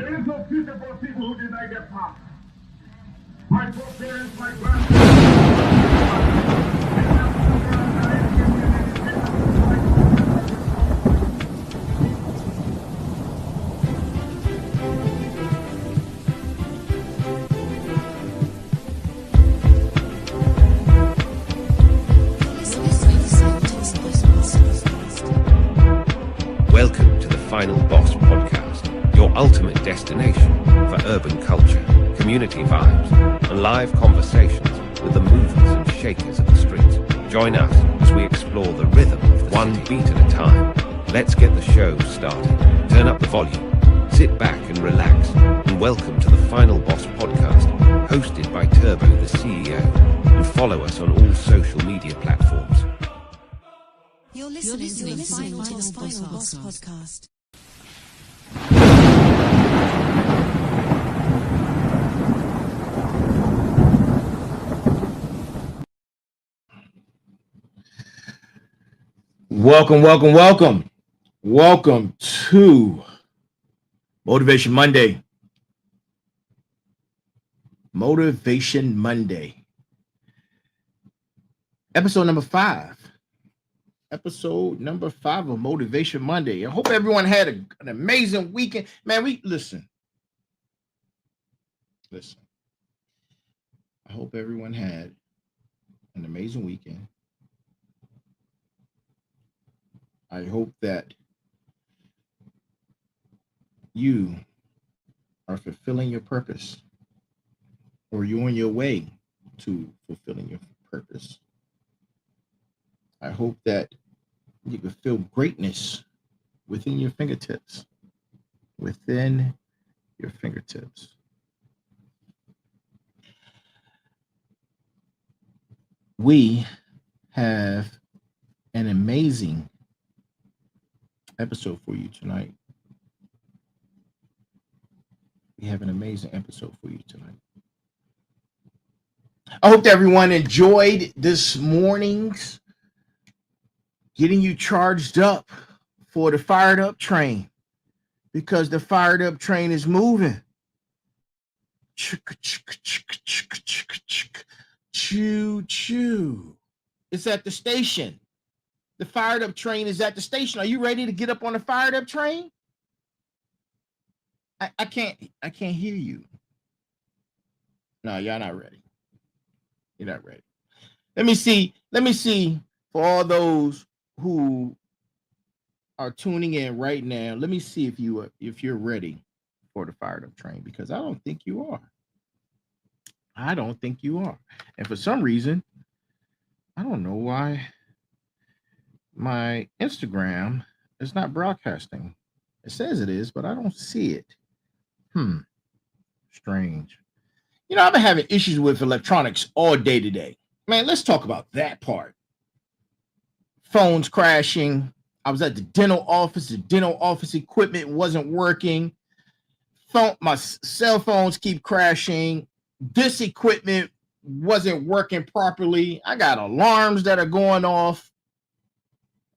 There is no future for people who deny their past. My foreparents, my grandparents. Welcome to the Final Boss podcast, your ultimate destination for urban culture, community vibes, and live conversations with the movers and shakers of the streets. Join us as we explore the rhythm of the one beat at a time. Let's get the show started. Turn up the volume, sit back and relax, and welcome to the Final Boss podcast, hosted by Turbo the CEO, and follow us on all social media platforms. You're listening to the Final Boss podcast. Welcome to Motivation Monday. Episode number 5. Episode number 5 of Motivation Monday. I hope everyone had an amazing weekend. Man, listen. I hope everyone had an amazing weekend. I hope that you are fulfilling your purpose, or you're on your way to fulfilling your purpose. I hope that you can feel greatness within your fingertips. We have an amazing episode for you tonight. I hope that everyone enjoyed this morning's getting you charged up for the fired up train, because the fired up train is moving. Choo choo. It's at the station. The fired up train is at the station. Are you ready to get up on the fired up train? I can't hear you. No, y'all not ready. You're not ready. Let me see for all those who are tuning in right now. Let me see if you're ready for the fired up train, because I don't think you are. And for some reason, I don't know why my Instagram is not broadcasting. It says it is, but I don't see it. Strange. I've been having issues with electronics all day today. Man, let's talk about that part. Phones crashing. I was at the dental office. The dental office equipment wasn't working. My cell phones keep crashing. This equipment wasn't working properly. I got alarms that are going off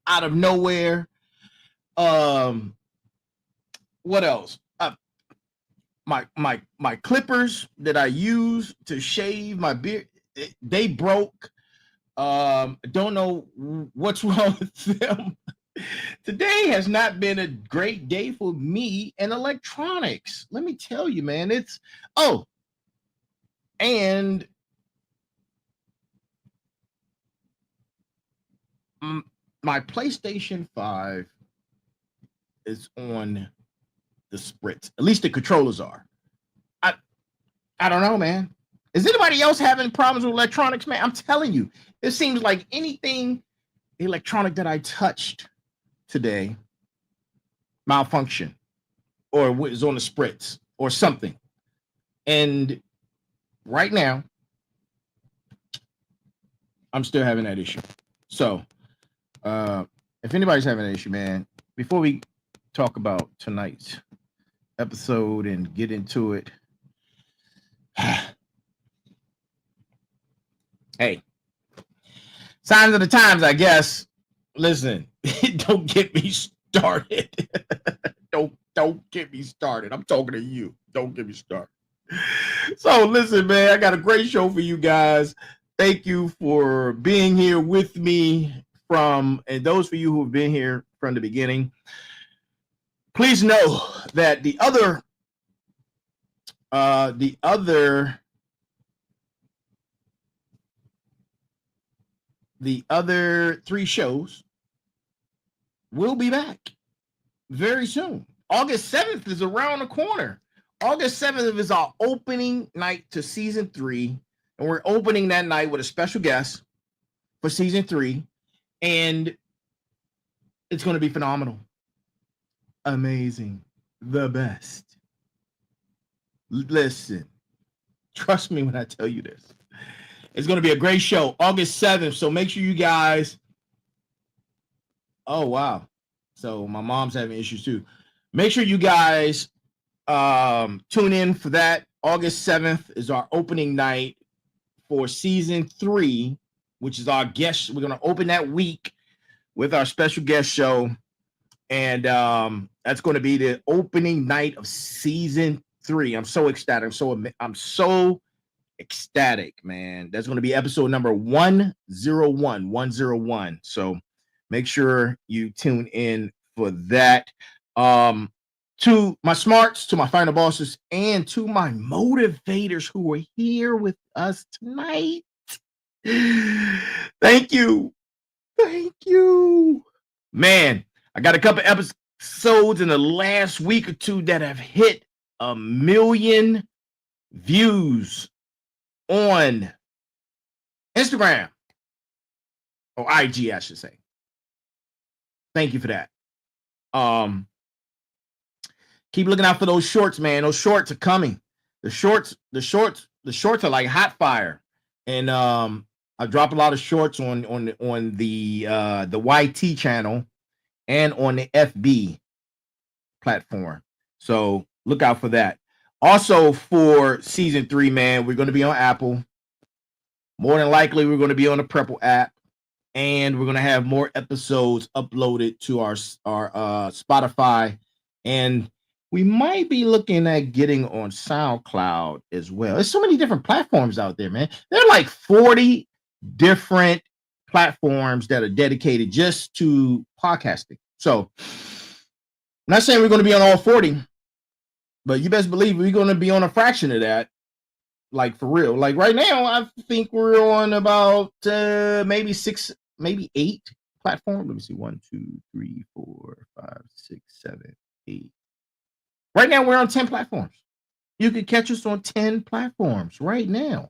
out of nowhere. What else? My clippers that I use to shave my beard, they broke. Don't know what's wrong with them. Today has not been a great day for me and electronics. Let me tell you, man. And my PlayStation 5 is on the spritz. At least the controllers are. I don't know, man. Is anybody else having problems with electronics, man? I'm telling you, it seems like anything electronic that I touched today malfunction, or was on the spritz or something. And right now, I'm still having that issue. So if anybody's having an issue, man, before we talk about tonight's episode and get into it, hey, signs of the times, I guess. Listen, don't get me started. Don't Don't get me started. I'm talking to you. Don't get me started. So listen, man, I got a great show for you guys. Thank you for being here with me and those for you who have been here from the beginning. Please know that the other three shows will be back very soon. August 7th is around the corner. August 7th is our opening night to season 3. And we're opening that night with a special guest for season 3. And it's going to be phenomenal. Amazing. The best. Listen, trust me when I tell you this. It's going to be a great show. August 7th. So make sure you guys. Oh, wow. So my mom's having issues too. Make sure you guys tune in for that. August 7th is our opening night for season 3, which is our guest. We're going to open that week with our special guest show. And that's going to be the opening night of season 3. I'm so ecstatic. I'm so ecstatic, man. That's going to be episode number 101. So make sure you tune in for that. To my smarts, to my final bosses, and to my motivators who are here with us tonight. Thank you. Man, I got a couple episodes in the last week or two that have hit 1 million views on Instagram or IG, I should say. Thank you for that. Keep looking out for those shorts, man. Those shorts are coming. The shorts are like hot fire. And I drop a lot of shorts on the YT channel and on the FB platform. So look out for that. Also for season 3, man, we're going to be on Apple. More than likely, we're going to be on the Prepple app. And we're going to have more episodes uploaded to our Spotify. And we might be looking at getting on SoundCloud as well. There's so many different platforms out there, man. There are like 40 different platforms that are dedicated just to podcasting. So I'm not saying we're going to be on all 40, but you best believe we're going to be on a fraction of that. Like for real. Like right now, I think we're on about maybe 6, maybe 8 platforms. Let me see. 1, 2, 3, 4, 5, 6, 7, 8. Right now, we're on 10 platforms. You can catch us on 10 platforms right now.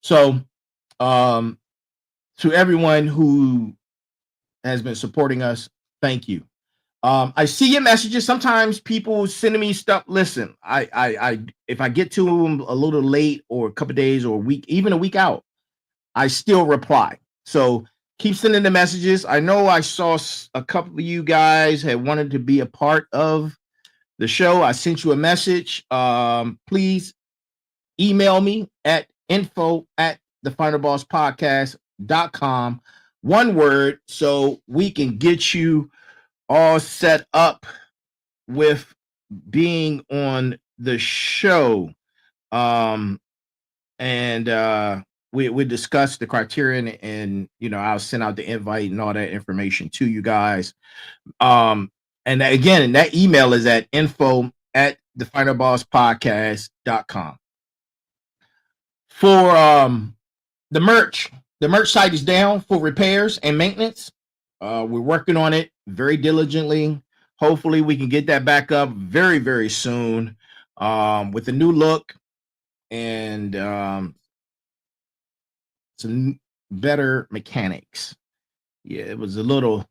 So, to everyone who has been supporting us, thank you. I see your messages. Sometimes people sending me stuff. Listen, I if I get to them a little late or a couple of days or a week, even a week out, I still reply. So keep sending the messages. I know I saw a couple of you guys had wanted to be a part of the show. I sent you a message. Please email me at info@thefinalbosspodcast.com. One word, so we can get you all set up with being on the show. We discussed the criterion, and I'll send out the invite and all that information to you guys. And again, that email is at info@thefinalbosspodcast.com. For the merch site is down for repairs and maintenance. We're working on it very diligently. Hopefully we can get that back up very, very soon with a new look and some better mechanics. Yeah, it was a little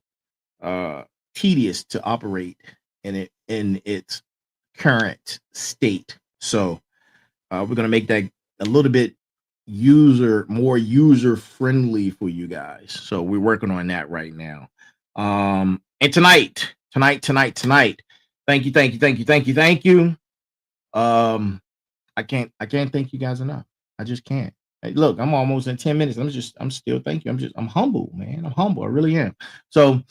tedious to operate in its current state. So we're going to make that a little bit more user friendly for you guys. So we're working on that right now. And tonight. Thank you. I can't thank you guys enough. I just can't. Hey, look, I'm almost in 10 minutes. I'm still thank you. I'm humble, man. I'm humble. I really am. So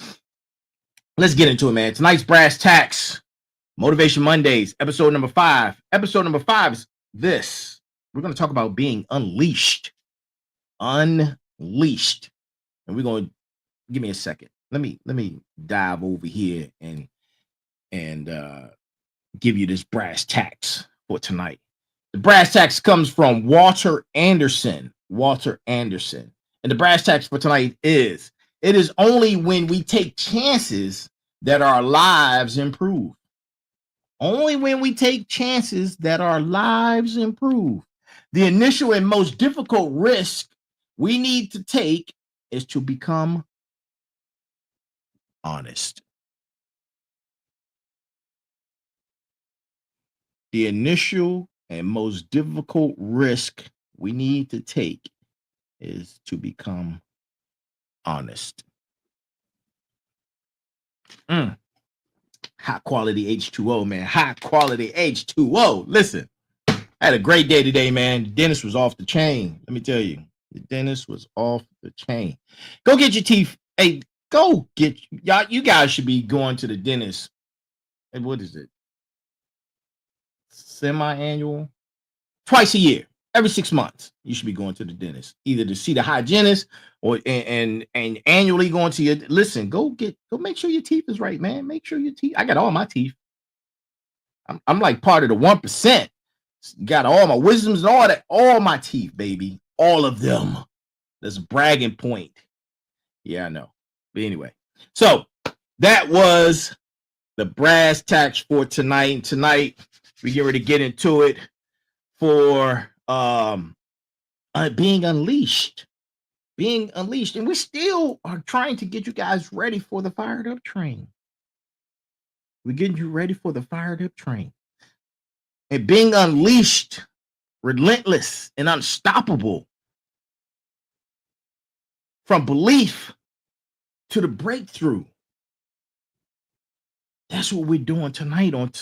let's get into it, man. Tonight's brass tacks. Motivation Mondays, episode number 5. Episode number 5 is this. We're going to talk about being unleashed. Unleashed. And we're going to give me a second. Let me dive over here and give you this brass tacks for tonight. The brass tacks comes from Walter Anderson. Walter Anderson. And the brass tacks for tonight is, it is only when we take chances that our lives improve. Only when we take chances that our lives improve. The initial and most difficult risk we need to take is to become honest. The initial and most difficult risk we need to take is to become honest. High quality H2O, man. High quality H2O. Listen, I had a great day today, man. The dentist was off the chain. Let me tell you, the dentist was off the chain. Go get your teeth. Hey, go get y'all. You guys should be going to the dentist. Hey, what is it? Semi-annual? Twice a year. Every 6 months, you should be going to the dentist, either to see the hygienist or and annually going to your. Listen, go make sure your teeth is right, man. Make sure your teeth. I got all my teeth. I'm like part of the 1%. Got all my wisdoms and all that, all my teeth, baby, all of them. That's a bragging point. Yeah, I know. But anyway, so that was the brass tacks for tonight. Tonight we get ready to get into it for being unleashed, and we still are trying to get you guys ready for the fired up train. We're getting you ready for the fired up train, and being unleashed, relentless and unstoppable, from belief to the breakthrough. That's what we're doing tonight on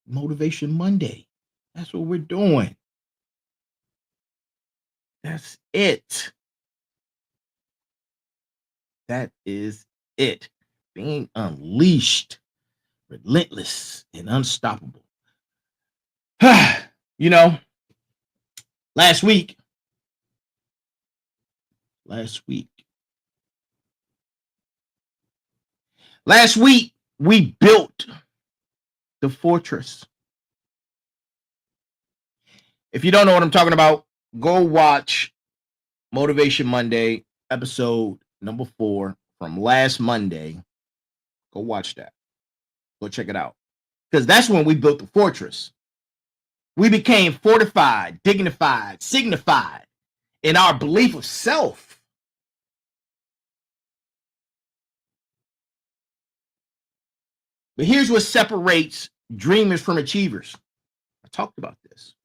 Motivation Monday. That's what we're doing. That's it. That is it. Being unleashed, relentless, and unstoppable. You know, last week, we built the fortress. If you don't know what I'm talking about, go watch Motivation Monday, episode number 4 from last Monday. Go watch that. Go check it out. Because that's when we built the fortress. We became fortified, dignified, signified in our belief of self. But here's what separates dreamers from achievers. I talked about this.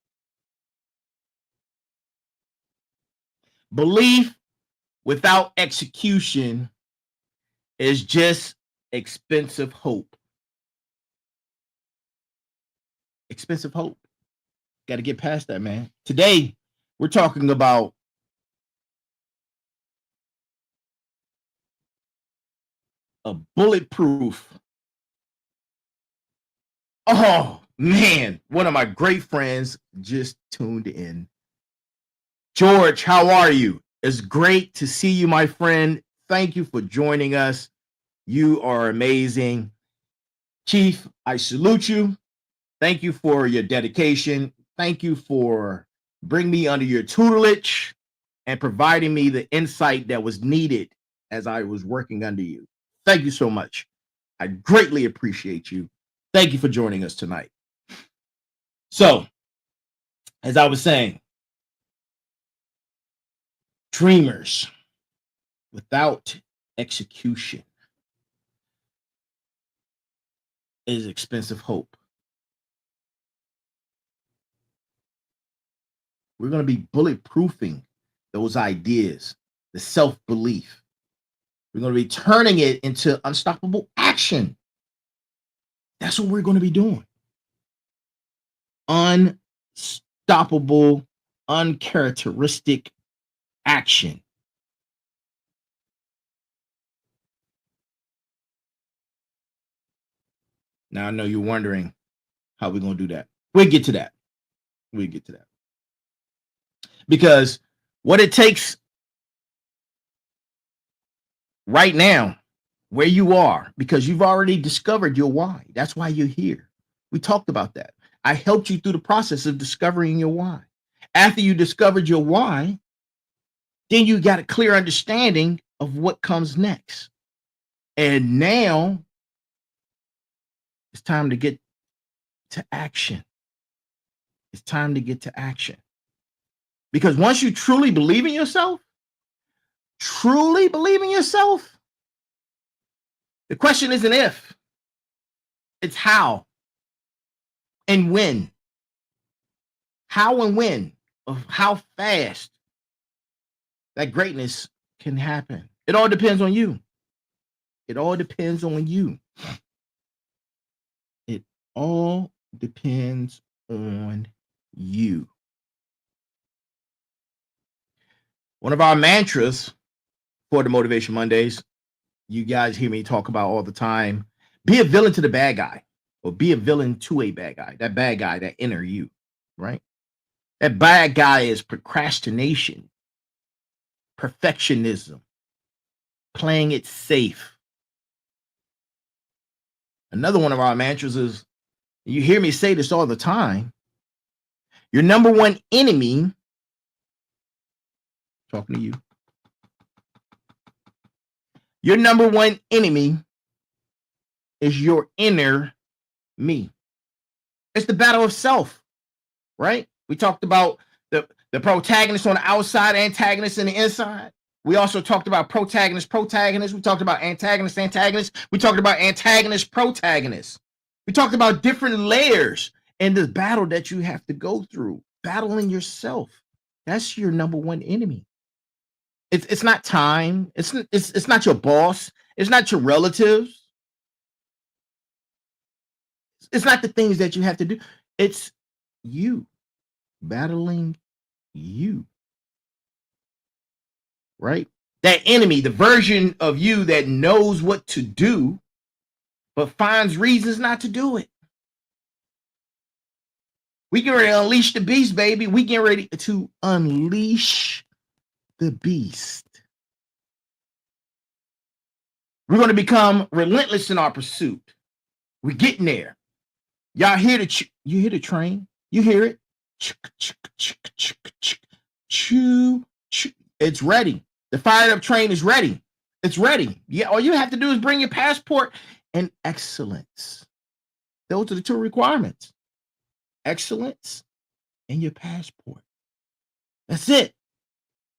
Belief without execution is just expensive hope. Expensive hope. Got to get past that, man. Today, we're talking about a bulletproof. Oh, man. One of my great friends just tuned in. George, how are you? It's great to see you, my friend. Thank you for joining us. You are amazing. Chief, I salute you. Thank you for your dedication. Thank you for bringing me under your tutelage and providing me the insight that was needed as I was working under you. Thank you so much. I greatly appreciate you. Thank you for joining us tonight. So, as I was saying, dreamers without execution is expensive hope. We're going to be bulletproofing those ideas, the self-belief. We're going to be turning it into unstoppable action. That's what we're going to be doing. Unstoppable, uncharacteristic action. Now, I know you're wondering, How we going to do that? We'll get to that. We'll get to that. Because what it takes right now, where you are, because you've already discovered your why. That's why you're here. We talked about that. I helped you through the process of discovering your why. After you discovered your why, then you got a clear understanding of what comes next. And now it's time to get to action. It's time to get to action. Because once you truly believe in yourself, the question isn't if, it's how and when. How and when of how fast that greatness can happen. It all depends on you. It all depends on you. It all depends on you. One of our mantras for the Motivation Mondays, you guys hear me talk about all the time, be a villain to the bad guy, or be a villain to a bad guy, that inner you, right? That bad guy is procrastination, perfectionism, playing it safe. Another one of our mantras is, you hear me say this all the time, your number one enemy, talking to you, your number one enemy is your inner me. It's the battle of self, right? We talked about the protagonist on the outside, antagonist in the inside. We also talked about protagonist. We talked about antagonist. We talked about antagonist, protagonist. We talked about different layers in the battle that you have to go through, battling yourself. That's your number one enemy. It's not time. It's not your boss. It's not your relatives. It's not the things that you have to do. It's you battling you. Right? That enemy, the version of you that knows what to do, but finds reasons not to do it. We get ready to unleash the beast, baby. We get ready to unleash the beast. We're going to become relentless in our pursuit. We're getting there. Y'all hear you hear the train? You hear it? It's ready. The fired up train is ready. It's ready. Yeah, all you have to do is bring your passport and excellence. Those are the two requirements. Excellence and your passport. That's it.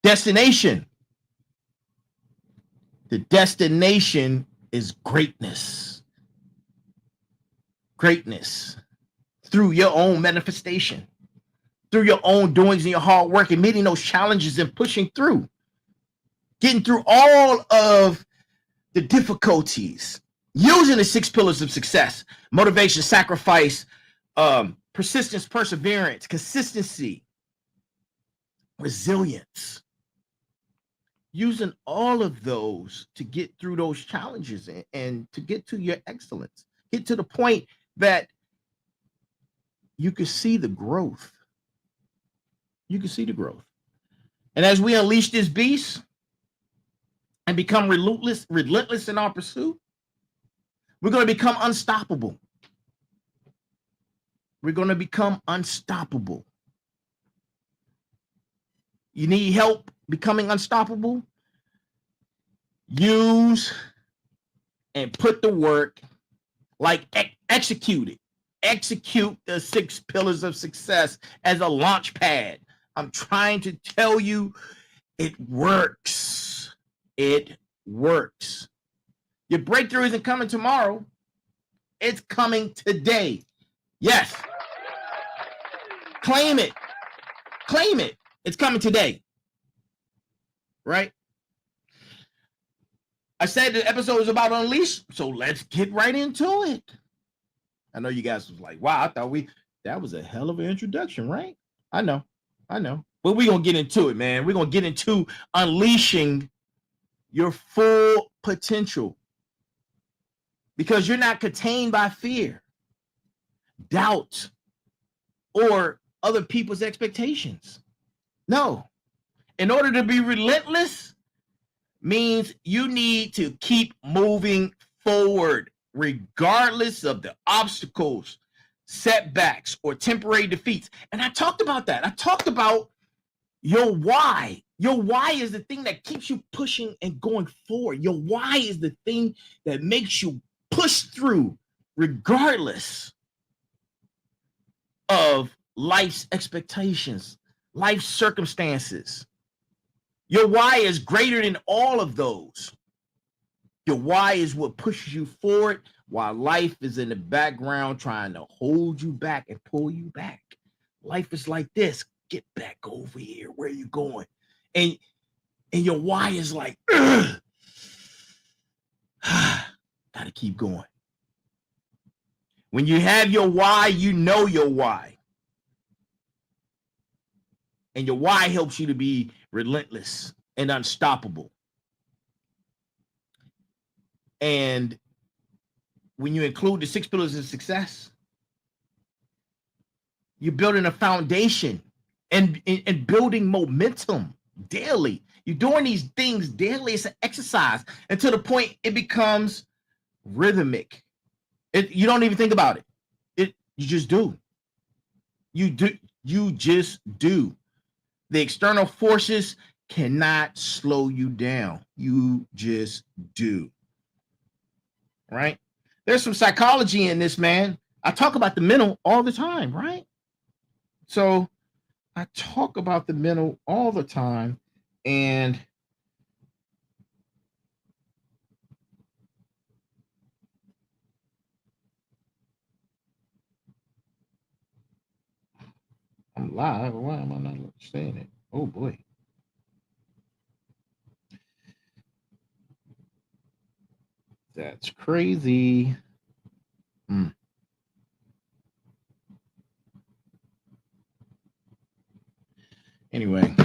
Destination. The destination is greatness. Greatness. Through your own manifestation. Through your own doings and your hard work and meeting those challenges and pushing through. Getting through all of the difficulties. Using the 6 pillars of success. Motivation, sacrifice, persistence, perseverance, consistency, resilience. Using all of those to get through those challenges and to get to your excellence. Get to the point that you can see the growth. You can see the growth. And as we unleash this beast and become relentless in our pursuit, we're going to become unstoppable. We're going to become unstoppable. You need help becoming unstoppable? Use and put the work, like execute it. Execute the 6 pillars of success as a launch pad. I'm trying to tell you, it works. It works. Your breakthrough isn't coming tomorrow. It's coming today. Yes. Claim it. Claim it. It's coming today. Right? I said the episode is about unleash, so let's get right into it. I know you guys was like, wow, I thought that was a hell of an introduction, right? I know. But we're going to get into it, man. We're going to get into unleashing your full potential. Because you're not contained by fear. doubt, or other people's expectations. No. In order to be relentless means you need to keep moving forward, regardless of the obstacles, setbacks, or temporary defeats. And I talked about that. I talked about your why. Your why is the thing that keeps you pushing and going forward. Your why is the thing that makes you push through regardless of life's expectations, life's circumstances. Your why is greater than all of those. Your why is what pushes you forward while life is in the background trying to hold you back and pull you back. Life is like this. Get back over here. Where are you going? And your why is like, gotta keep going. When you have your why, you know your why. And your why helps you to be relentless and unstoppable. And when you include the 6 pillars of success, you're building a foundation and building momentum daily. You're doing these things daily. It's an exercise until the point it becomes rhythmic. You don't even think about it. You just do. You just do. The external forces cannot slow you down. You just do. Right? There's some psychology in this, man. I talk about the mental all the time, right? So I talk about the mental all the time, and I'm live. Why am I not saying it? Oh boy. That's crazy. Anyway,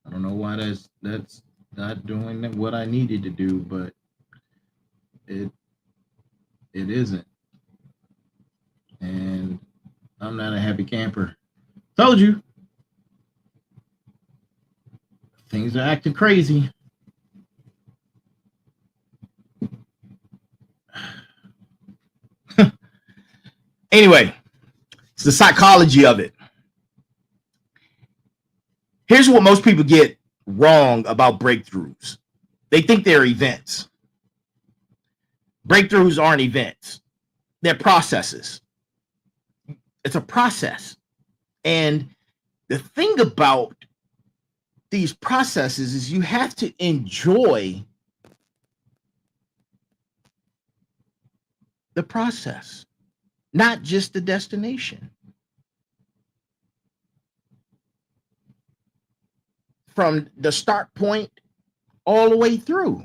I don't know why that's not doing what I needed to do, but it isn't. And I'm not a happy camper. Told you. Things are acting crazy. Anyway, it's the psychology of it. Here's what most people get wrong about breakthroughs. They think they're events. Breakthroughs aren't events. They're processes. It's a process. And the thing about these processes is you have to enjoy the process, not just the destination. From the start point all the way through.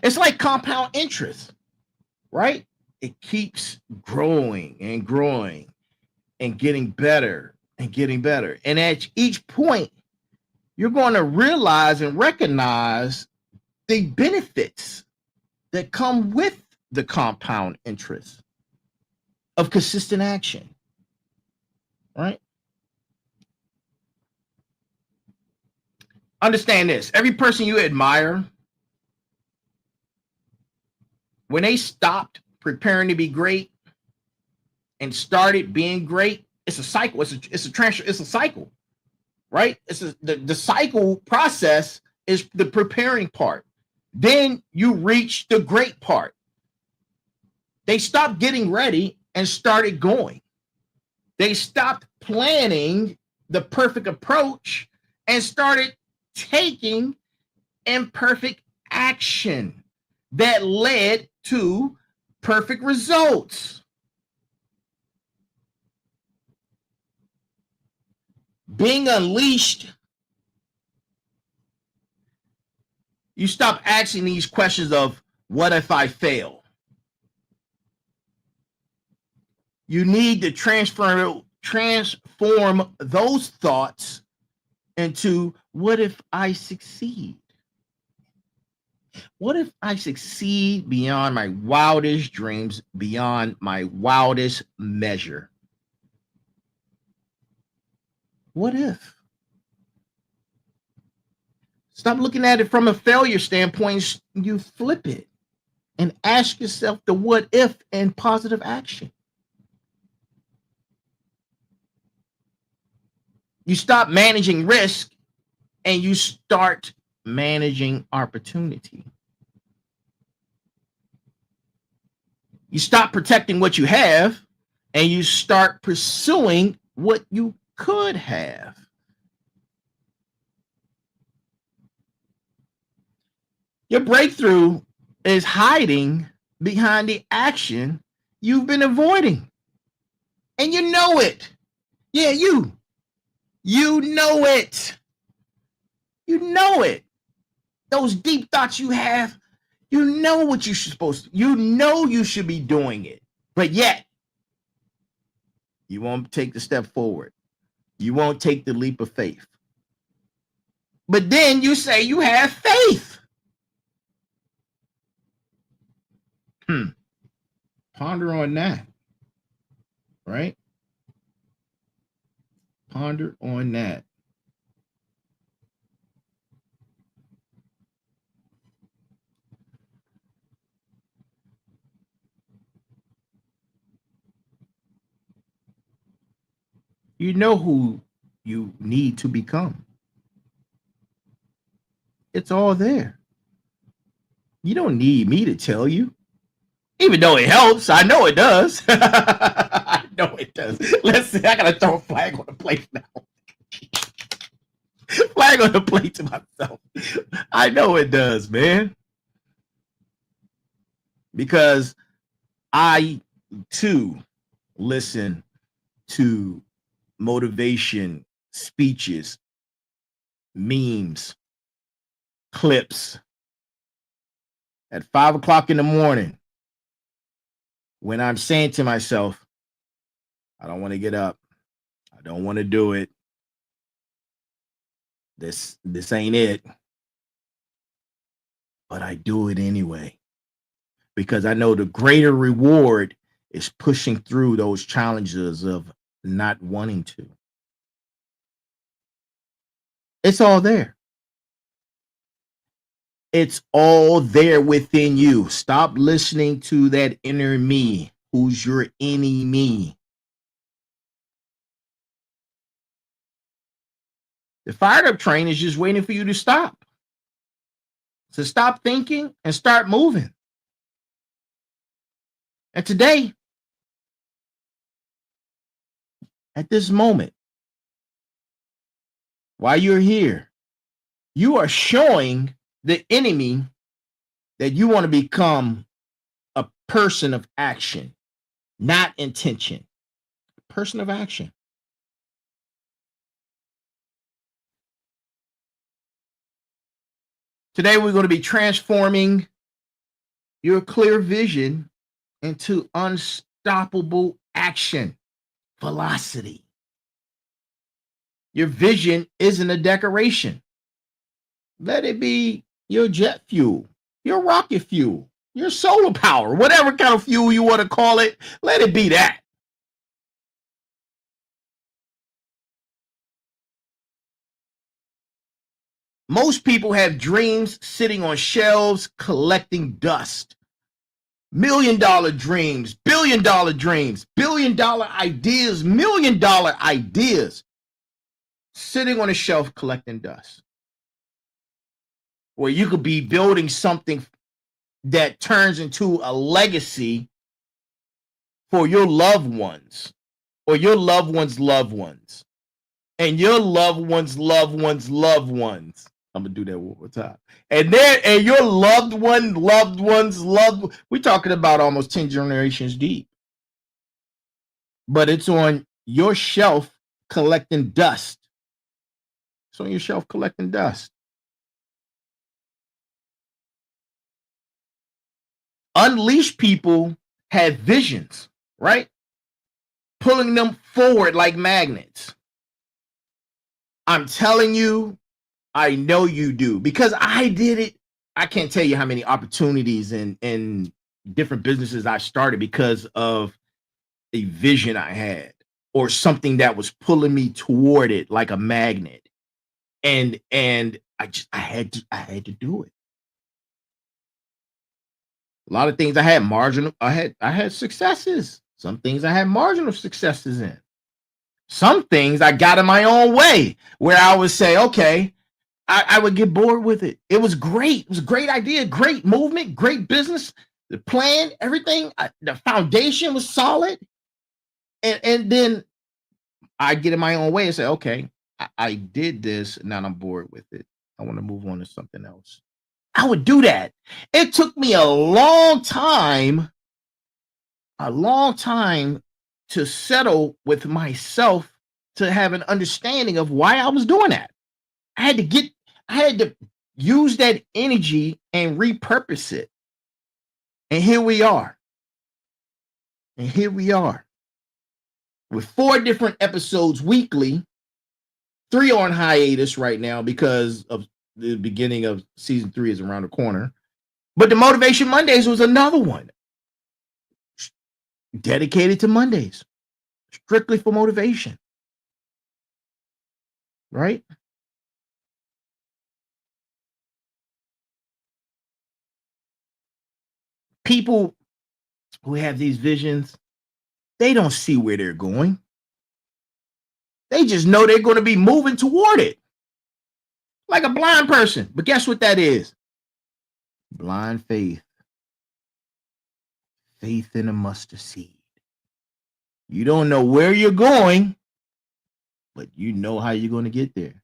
It's like compound interest, right? It keeps growing and growing and getting better and getting better. And at each point, you're going to realize and recognize the benefits that come with the compound interest of consistent action, right? Understand this. Every person you admire, when they stopped preparing to be great and started being great, it's a cycle. It's a transfer. It's a cycle, right? The cycle process is the preparing part. Then you reach the great part. They stopped getting ready and started going. They stopped planning the perfect approach and started taking imperfect action that led to perfect results. Being unleashed, you stop asking these questions of what if I fail? You need to transform those thoughts into what if I succeed? What if I succeed beyond my wildest dreams, beyond my wildest measure? What if? Stop looking at it from a failure standpoint. You flip it and ask yourself the what if and positive action. You stop managing risk and you start managing opportunity. You stop protecting what you have and you start pursuing what you could have. Your breakthrough is hiding behind the action you've been avoiding. And you know it. Yeah, you know it. You know it. Those deep thoughts you have, you know what you're supposed to. You know you should be doing it. But yet, you won't take the step forward. You won't take the leap of faith. But then you say you have faith. Ponder on that. Right? Ponder on that. You know who you need to become. It's all there. You don't need me to tell you. Even though it helps, I know it does. I know it does. Let's see, I gotta throw a flag on the plate now. Flag on the plate to myself. I know it does, man. Because I too listen to motivation speeches, memes, clips at 5 o'clock in the morning when I'm saying to myself, I don't want to get up. I don't want to do it. This ain't it. But I do it anyway. Because I know the greater reward is pushing through those challenges of not wanting to. It's all there. It's all there within you. Stop listening to that inner me, who's your enemy. The fired up train is just waiting for you to stop. So stop thinking and start moving. And today, at this moment, while you're here, you are showing the enemy that you want to become a person of action, not intention. A person of action. Today, we're going to be transforming your clear vision into unstoppable action, velocity. Your vision isn't a decoration. Let it be your jet fuel, your rocket fuel, your solar power, whatever kind of fuel you want to call it. Let it be that. Most people have dreams sitting on shelves collecting dust. $1 million dreams, $1 billion dreams, $1 billion ideas, $1 million ideas sitting on a shelf collecting dust. Where you could be building something that turns into a legacy for your loved ones or your loved ones' loved ones and your loved ones' loved ones' loved ones. I'm gonna do that one more time. And your loved ones, we're talking about almost 10 generations deep. But it's on your shelf collecting dust. It's on your shelf collecting dust. Unleashed people have visions, right? Pulling them forward like magnets. I'm telling you, I know you do because I did it. I can't tell you how many opportunities and different businesses I started because of a vision I had or something that was pulling me toward it like a magnet. And I had to do it. A lot of things I had marginal, I had successes. Some things I had marginal successes in. Some things I got in my own way where I would say, okay, I would get bored with it. It was great. It was a great idea, great movement, great business. The plan, everything, the foundation was solid. And then I get in my own way and say, okay, I did this. And now I'm bored with it. I want to move on to something else. I would do that. It took me a long time to settle with myself to have an understanding of why I was doing that. I had to use that energy and repurpose it. And here we are. With 4 different episodes weekly. 3 on hiatus right now because of the beginning of season 3 is around the corner. But the Motivation Mondays was another one. Dedicated to Mondays. Strictly for motivation. Right? People who have these visions, they don't see where they're going. They just know they're going to be moving toward it. Like a blind person. But guess what that is? Blind faith. Faith in a mustard seed. You don't know where you're going, but you know how you're going to get there.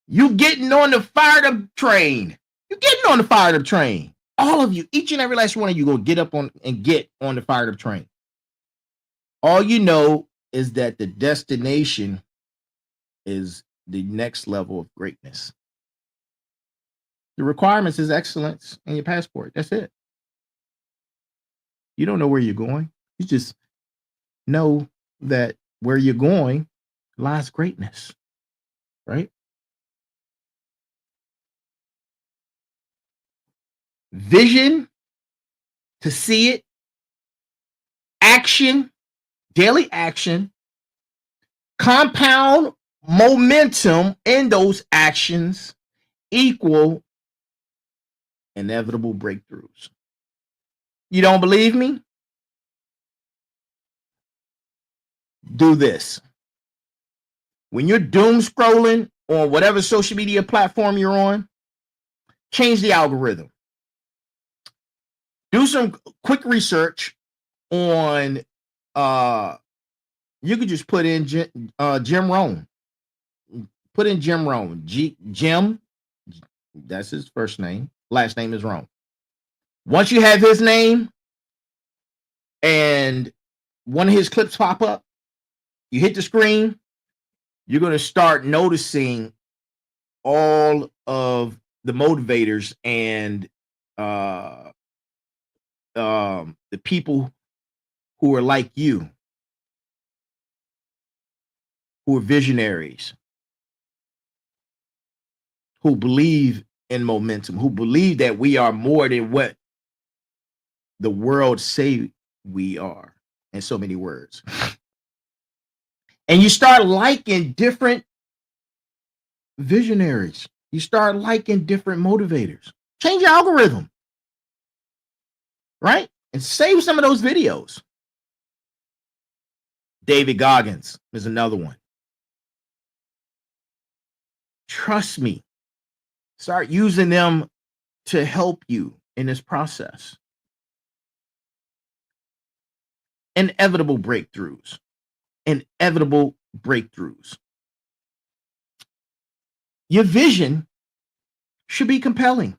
You getting on the fired up train. You're getting on the fired up train. All of you, each and every last one of you going to get up on and get on the fired up train. All you know is that the destination is the next level of greatness. The requirements is excellence in your passport. That's it. You don't know where you're going. You just know that where you're going lies greatness, right? Vision, to see it, action, daily action, compound momentum in those actions equal inevitable breakthroughs. You don't believe me? Do this. When you're doom scrolling on whatever social media platform you're on, change the algorithm. Do some quick research on you could just put in Jim Rohn. Put in Jim Rohn. Jim, that's his first name. Last name is Rohn. Once you have his name and one of his clips pop up, you hit the screen, you're going to start noticing all of the motivators and the people who are like you, who are visionaries, who believe in momentum, who believe that we are more than what the world say we are, in so many words. And you start liking different visionaries. You start liking different motivators. Change your algorithm, right? And save some of those videos. David Goggins is another one. Trust me. Start using them to help you in this process. Inevitable breakthroughs. Inevitable breakthroughs. Your vision should be compelling.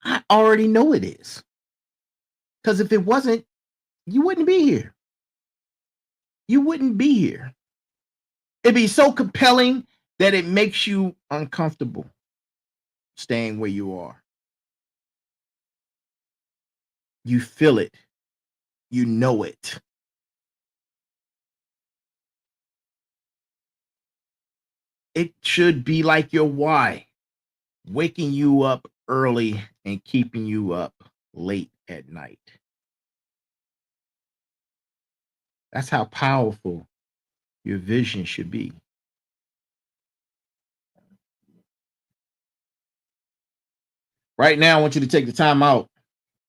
I already know it is. Because if it wasn't, you wouldn't be here. You wouldn't be here. It'd be so compelling that it makes you uncomfortable staying where you are. You feel it. You know it. It should be like your why. waking you up early and keeping you up late at night. That's how powerful your vision should be. Right now, I want you to take the time out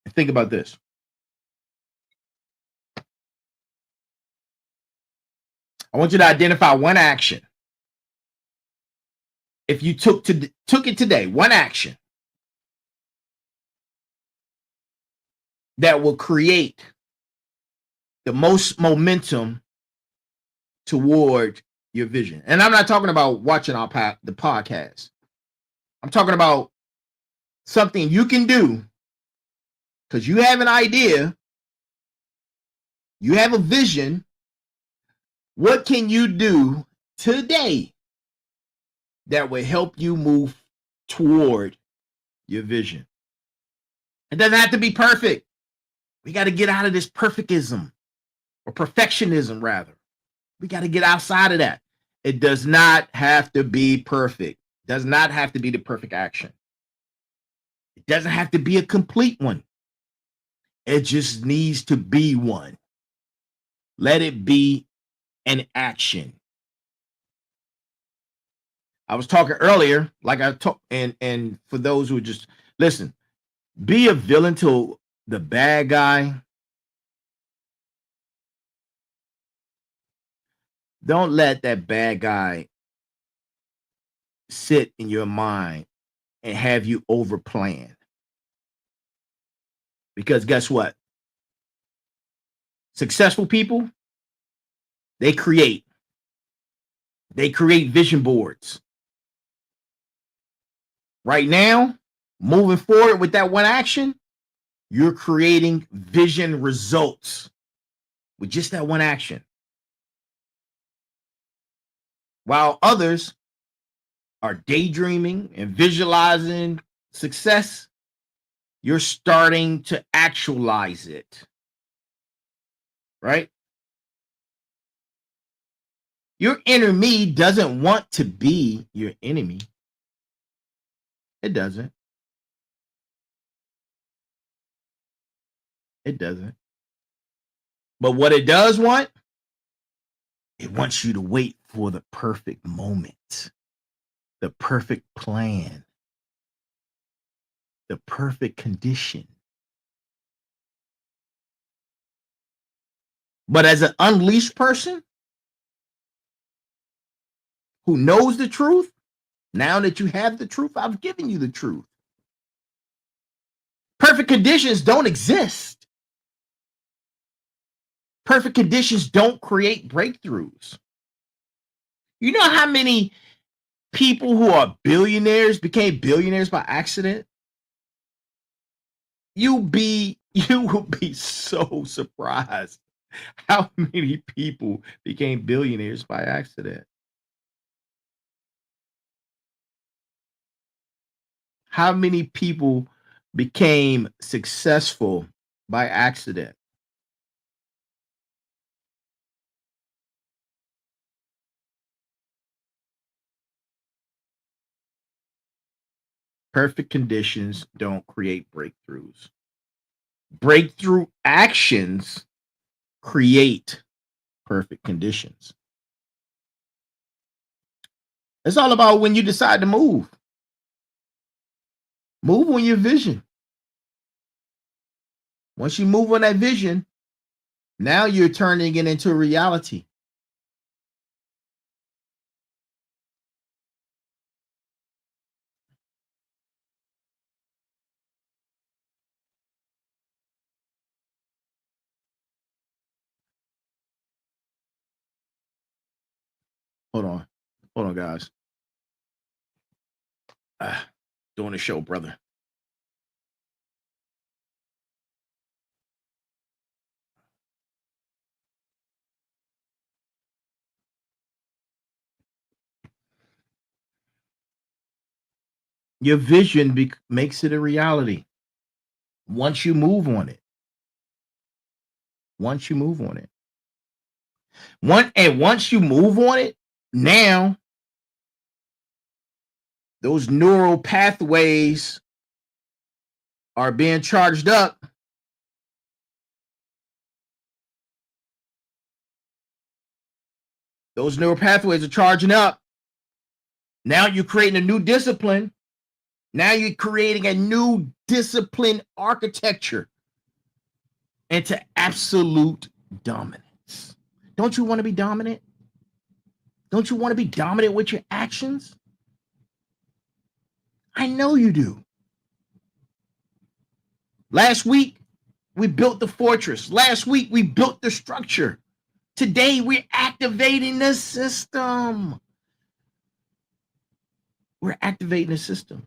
and think about this. I want you to identify one action. If you took it today, one action that will create the most momentum toward your vision. And I'm not talking about watching the podcast. I'm talking about something you can do because you have an idea, you have a vision. What can you do today that will help you move toward your vision? It doesn't have to be perfect. We got to get out of this perfectism or perfectionism, rather. We got to get outside of that. It does not have to be perfect. It does not have to be the perfect action. It doesn't have to be a complete one. It just needs to be one. Let it be an action. I was talking earlier, like I talked, and for those who just listen, be a villain to the bad guy. Don't let that bad guy sit in your mind and have you overplan. Because guess what? Successful people, they create vision boards. Right now, moving forward with that one action, you're creating vision results with just that one action. While others are daydreaming and visualizing success, you're starting to actualize it. Right? Your enemy doesn't want to be your enemy. It doesn't. It doesn't. But what it does want, it wants you to wait for the perfect moment, the perfect plan, the perfect condition. But as an unleashed person who knows the truth, now that you have the truth, I've given you the truth. Perfect conditions don't exist. Perfect conditions don't create breakthroughs. You know how many people who are billionaires became billionaires by accident? You will be so surprised how many people became billionaires by accident. How many people became successful by accident? Perfect conditions don't create breakthroughs. Breakthrough actions create perfect conditions. It's all about when you decide to move. Move on your vision. Once you move on that vision, now you're turning it into a reality. Hold on, guys. Doing a show, brother. Your vision makes it a reality once you move on it. Once you move on it. Once you move on it, now those neural pathways are being charged up. Those neural pathways are charging up. Now you're creating a new discipline. Now you're creating a new discipline architecture into absolute dominance. Don't you want to be dominant? Don't you want to be dominant with your actions? I know you do. Last week, we built the fortress. Last week, we built the structure. Today, we're activating the system. We're activating the system.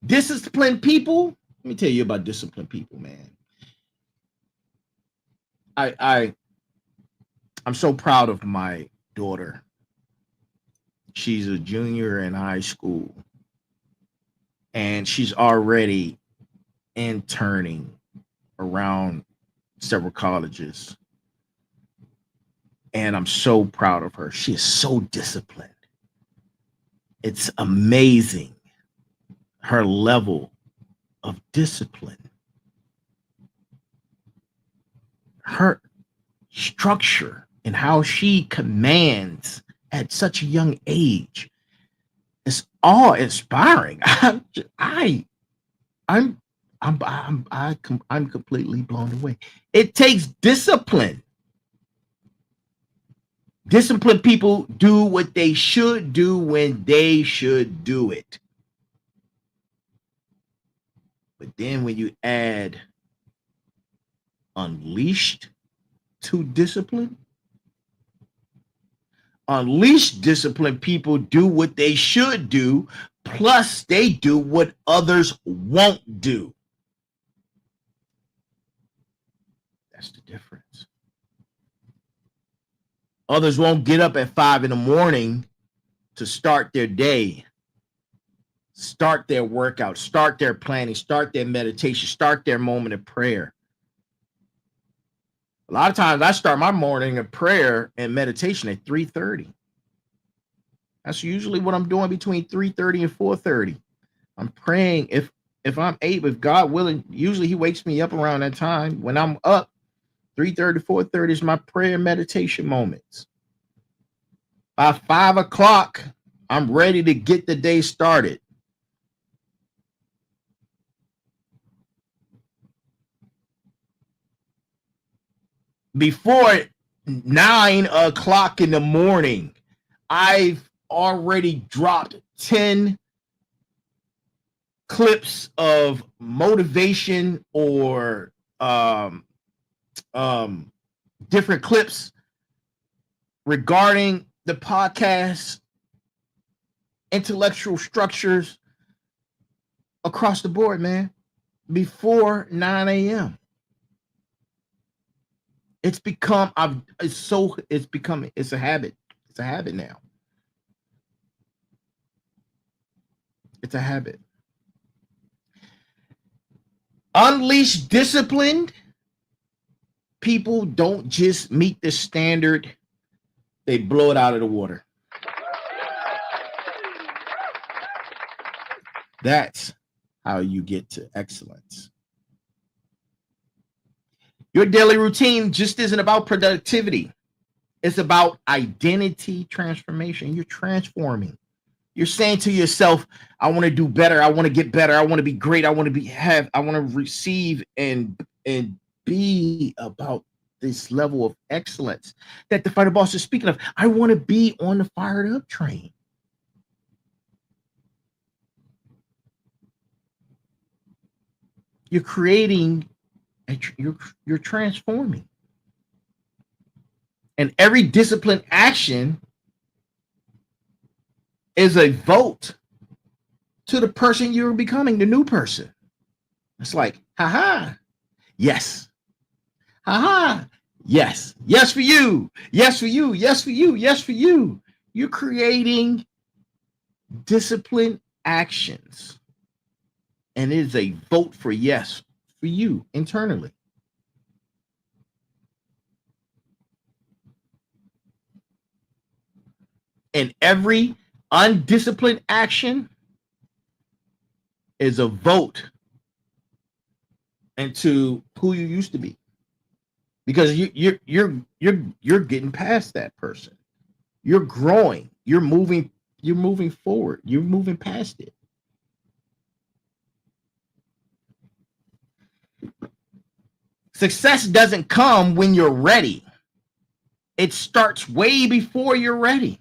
Disciplined people. Let me tell you about disciplined people, man. I'm so proud of my daughter. She's a junior in high school, and she's already interning around several colleges. And I'm so proud of her. She is so disciplined. It's amazing, her level of discipline. Her structure and how she commands at such a young age is awe-inspiring. I'm completely blown away. It takes discipline. Disciplined people do what they should do when they should do it. But then when you add unleashed to discipline, unleashed disciplined people do what they should do, plus they do what others won't do. That's the difference. Others won't get up at 5 a.m. to start their day, start their workout, start their planning, start their meditation, start their moment of prayer. A lot of times I start my morning of prayer and meditation at 3:30. That's usually what I'm doing between 3:30 and 4:30. I'm praying. If I'm able, if God willing, usually he wakes me up around that time. When I'm up, 3:30 to 4:30 is my prayer and meditation moments. By 5 o'clock, I'm ready to get the day started. Before 9 o'clock in the morning, I've already dropped 10 clips of motivation or different clips regarding the podcast, intellectual structures across the board, man, before 9 a.m. It's a habit. It's a habit now. It's a habit. Unleashed disciplined people don't just meet the standard, they blow it out of the water. That's how you get to excellence. Your daily routine just isn't about productivity. It's about identity transformation. You're transforming. You're saying to yourself, I want to do better. I want to get better. I want to be great. I want to receive and be about this level of excellence that the Final Boss is speaking of. I want to be on the fired up train. You're creating, you're transforming. And every disciplined action is a vote to the person you're becoming, the new person. It's like, haha, yes. Haha, yes. Yes for you. Yes for you. Yes for you. Yes for you. You're creating disciplined actions. And it is a vote for yes for you internally. And every undisciplined action is a vote into who you used to be. Because you're getting past that person. You're growing. You're moving forward. You're moving past it. Success doesn't come when you're ready. It starts way before you're ready.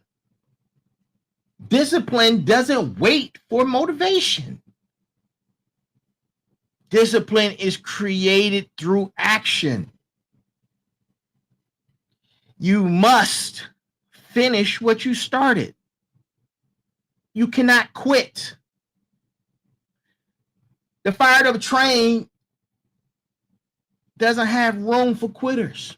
Discipline doesn't wait for motivation. Discipline is created through action. You must finish what you started. You cannot quit. The fired up train doesn't have room for quitters.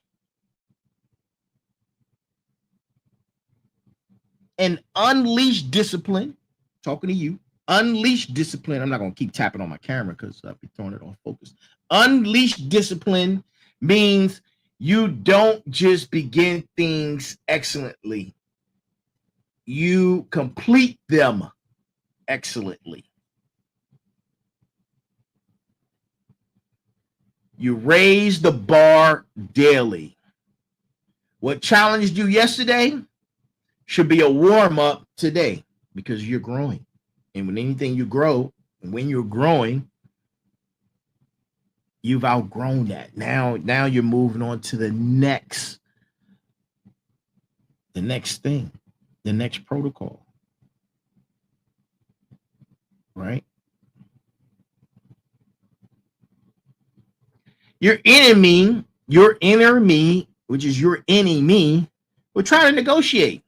And unleash discipline, talking to you, unleash discipline. I'm not going to keep tapping on my camera because I'll be throwing it off focus. Unleash discipline means you don't just begin things excellently. You complete them excellently. You raise the bar daily. What challenged you yesterday should be a warm-up today because you're growing. And when anything you grow, and when you're growing, you've outgrown that. Now you're moving on to the next thing, the next protocol. Right? Your enemy, your inner me, which is your enemy, will try to negotiate.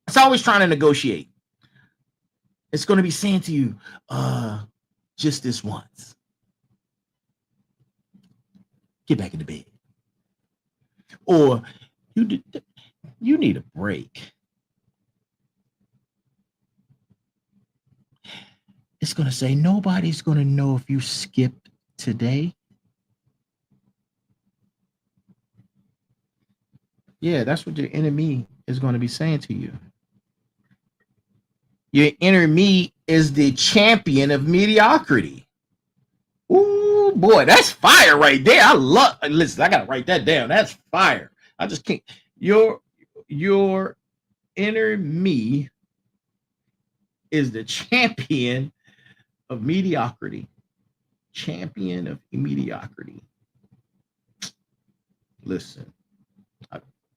It's always trying to negotiate. It's going to be saying to you, just this once. Get back into bed. Or you need a break. It's going to say, nobody's going to know if you skipped today. Yeah, that's what your enemy is going to be saying to you. Your inner me is the champion of mediocrity. Ooh, boy, that's fire right there. Listen, I got to write that down. That's fire. I just can't. Your inner me is the champion of mediocrity. Champion of mediocrity. Listen.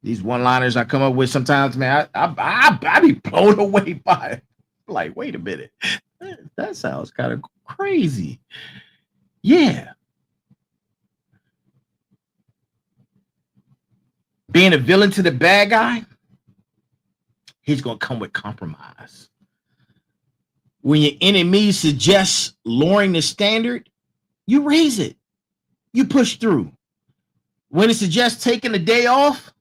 These one-liners I come up with sometimes, man, I be blown away by it. Like, wait a minute. That sounds kind of crazy. Yeah. Being a villain to the bad guy, he's going to come with compromise. When your enemy suggests lowering the standard, you raise it. You push through. When it suggests taking a day off,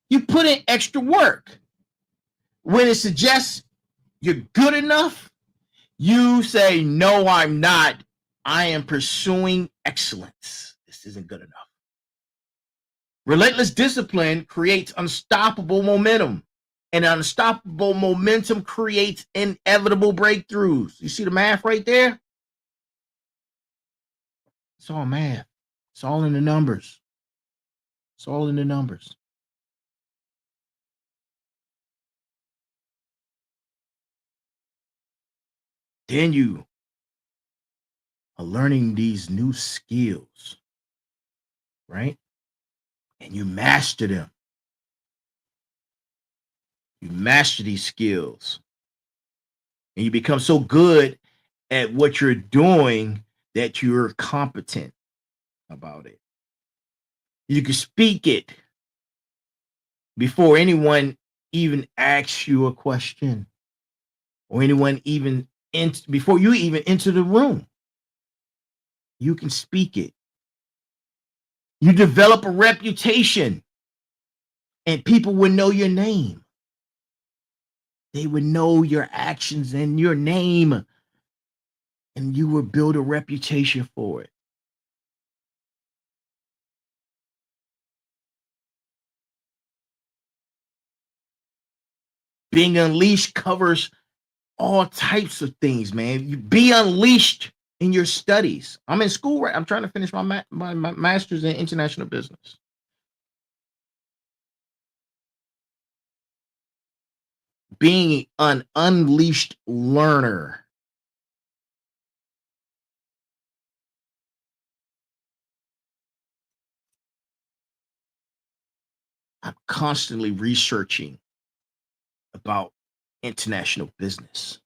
you put in extra work. When it suggests you're good enough, you say, no, I'm not. I am pursuing excellence. This isn't good enough. Relentless discipline creates unstoppable momentum, and unstoppable momentum creates inevitable breakthroughs. You see the math right there? It's all math. It's all in the numbers. It's all in the numbers. Then you are learning these new skills, right? And you master them. You master these skills. And you become so good at what you're doing that you're competent about it. You can speak it before anyone even asks you a question, or anyone even before you even enter the room. You can speak it. You develop a reputation, and people will know your name. They would know your actions and your name, and you will build a reputation for it. Being unleashed covers all types of things, man. You be unleashed in your studies. I'm in school, right? I'm trying to finish my master's in international business. Being an unleashed learner. I'm constantly researching about international business.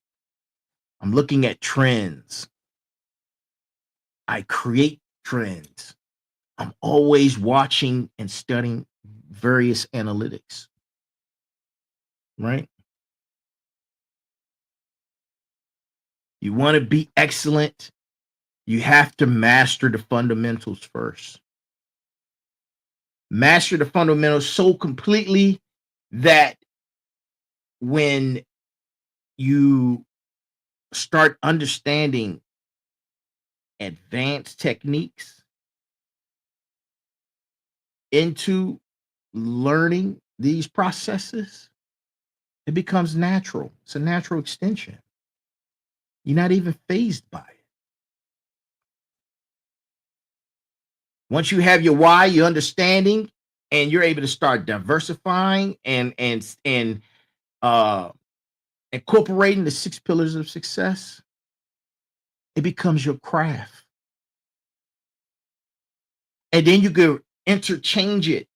I'm looking at trends. I create trends. I'm always watching and studying various analytics, right? You want to be excellent, you have to master the fundamentals first. Master the fundamentals so completely that when you start understanding advanced techniques into learning these processes, it becomes natural. It's a natural extension. You're not even phased by it. Once you have your why, your understanding, and you're able to start diversifying and incorporating the 6 pillars of success, it becomes your craft. And then you can interchange it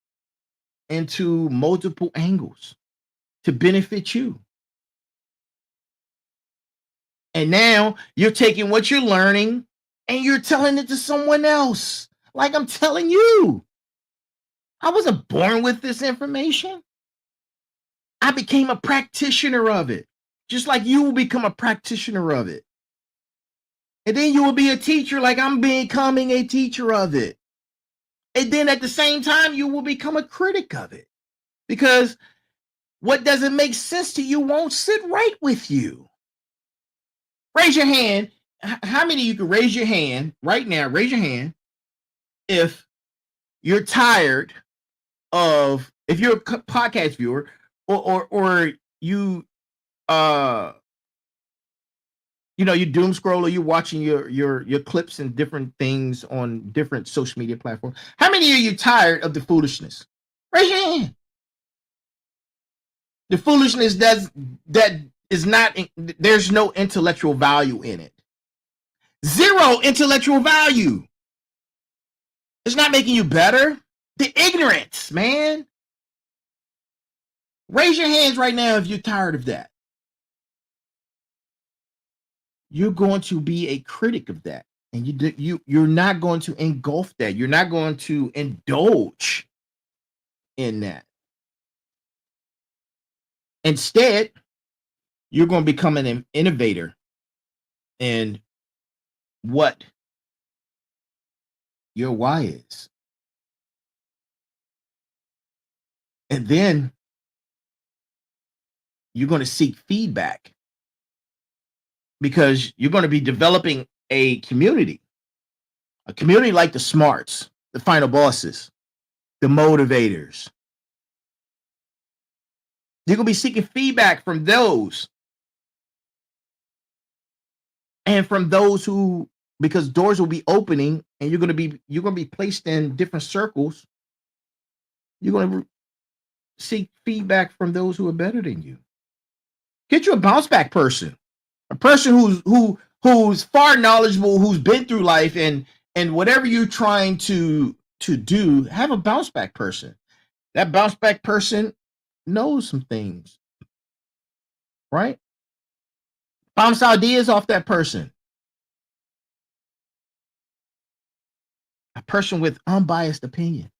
into multiple angles to benefit you. And now you're taking what you're learning and you're telling it to someone else. Like I'm telling you, I wasn't born with this information. I became a practitioner of it, just like you will become a practitioner of it. And then you will be a teacher like I'm becoming a teacher of it. And then at the same time, you will become a critic of it. Because what doesn't make sense to you won't sit right with you. Raise your hand. How many of you can raise your hand right now? Raise your hand if you're tired of, if you're a podcast viewer, or you you doom scroll, or you're watching your clips and different things on different social media platforms. How many of you tired of the foolishness? Raise your hand. The foolishness that is not, there's no intellectual value in it. Zero intellectual value. It's not making you better. The ignorance, man. Raise your hands right now if you're tired of that. You're going to be a critic of that, and you're not going to engulf that. You're not going to indulge in that. Instead, you're going to become an innovator in what your why is. And then you're going to seek feedback, because you're going to be developing a community like the smarts, the final bosses, the motivators. You're going to be seeking feedback from those, and from those who, because doors will be opening and you're going to be placed in different circles. You're going to seek feedback from those who are better than you. Get you a bounce back person, a person who's far knowledgeable, who's been through life, and whatever you're trying to do, have a bounce back person. That bounce back person knows some things, right? Bounce ideas off that person. A person with unbiased opinion.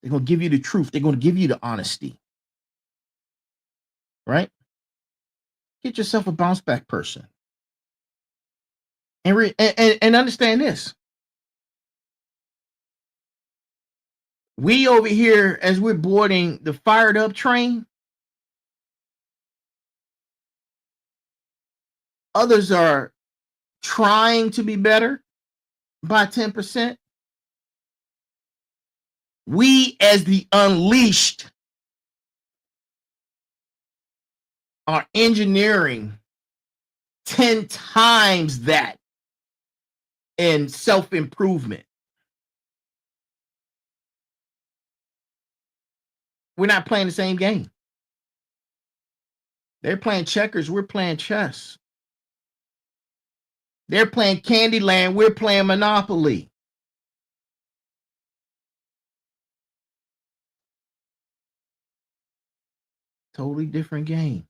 They're going to give you the truth. They're going to give you the honesty, right? Get yourself a bounce back person. And understand this. We over here, as we're boarding the fired up train, others are trying to be better by 10%. We, as the unleashed, are engineering 10 times that in self-improvement. We're not playing the same game. They're playing checkers, we're playing chess. They're playing Candyland, we're playing Monopoly. Totally different game.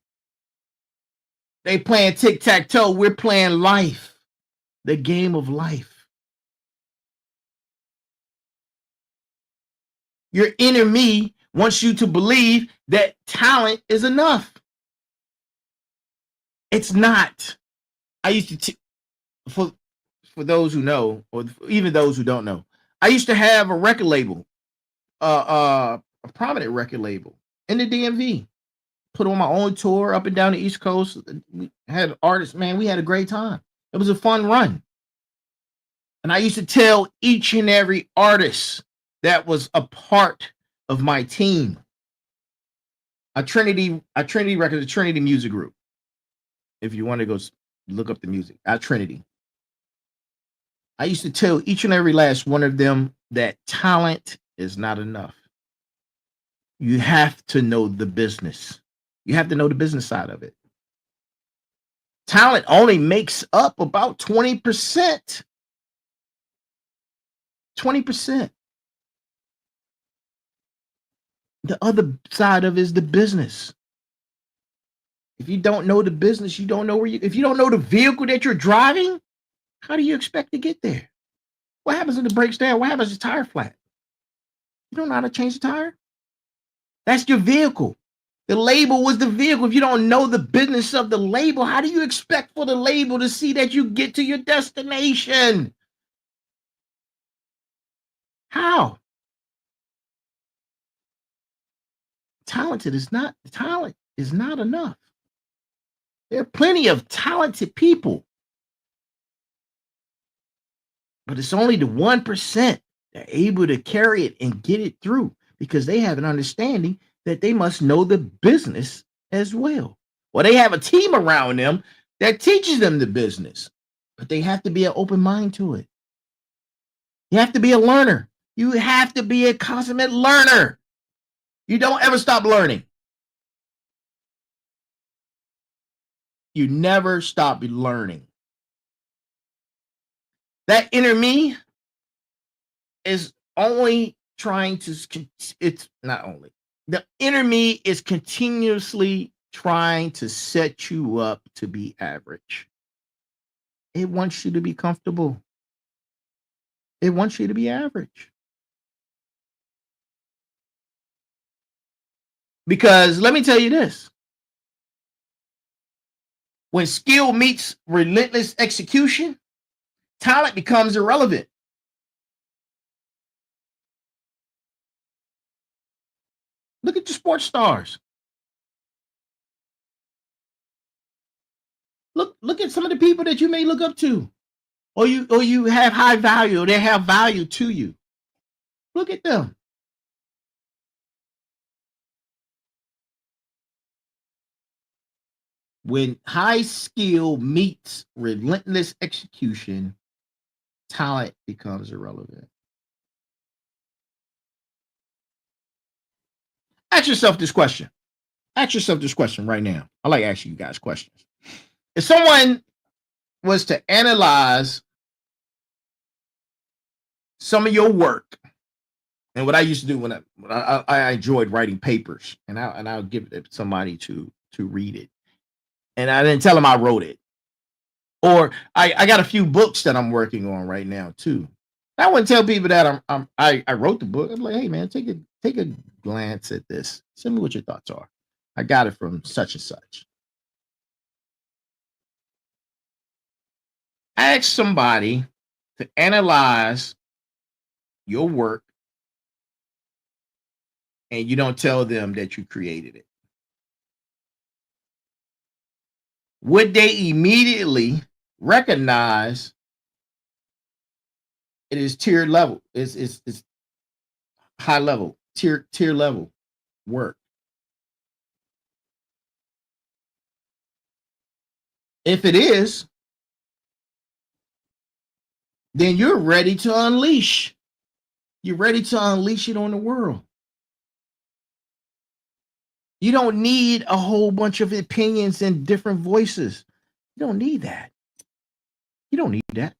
They playing tic-tac-toe, we're playing life, the game of life. Your inner me wants you to believe that talent is enough. It's not. I used to, for those who know, or even those who don't know, I used to have a record label, a prominent record label in the DMV. Put on my own tour up and down the East Coast. We had artists, man, we had a great time. It was a fun run. And I used to tell each and every artist that was a part of my team, a Trinity Records, a Trinity Music Group. If you want to go look up the music, at Trinity. I used to tell each and every last one of them that talent is not enough. You have to know the business. You have to know the business side of it. Talent only makes up about 20%. 20%. The other side of it is the business. If you don't know the business, you don't know where if you don't know the vehicle that you're driving, how do you expect to get there? What happens if it breaks down? What happens if the tire flat? You don't know how to change the tire? That's your vehicle. The label was the vehicle. If you don't know the business of the label, how do you expect for the label to see that you get to your destination? How? Talent is not enough. There are plenty of talented people, but it's only the 1% that are able to carry it and get it through because they have an understanding that they must know the business as well. Well, they have a team around them that teaches them the business, but they have to be an open mind to it. You have to be a learner. You have to be a consummate learner. You don't ever stop learning. You never stop learning. That inner me is only trying to, it's not only, the inner me is continuously trying to set you up to be average. It wants you to be comfortable. It wants you to be average. Because let me tell you this. When skill meets relentless execution, talent becomes irrelevant. Look at your sports stars. Look at some of the people that you may look up to, or you have high value, or they have value to you. Look at them. When high skill meets relentless execution, talent becomes irrelevant. Ask yourself this question. Ask yourself this question right now. I like asking you guys questions. If someone was to analyze some of your work, and what I used to do when I enjoyed writing papers, and I'll give it to somebody to read it, and I didn't tell them I wrote it, or I got a few books that I'm working on right now too. I wouldn't tell people that I wrote the book. I'm like, hey man, take a glance at this. Tell me what your thoughts are. I got it from such and such. Ask somebody to analyze your work, and you don't tell them that you created it. Would they immediately recognize it is tier level? It's high level, tier level work. If it is, then you're ready to unleash. You're ready to unleash it on the world. You don't need a whole bunch of opinions and different voices. You don't need that. You don't need that.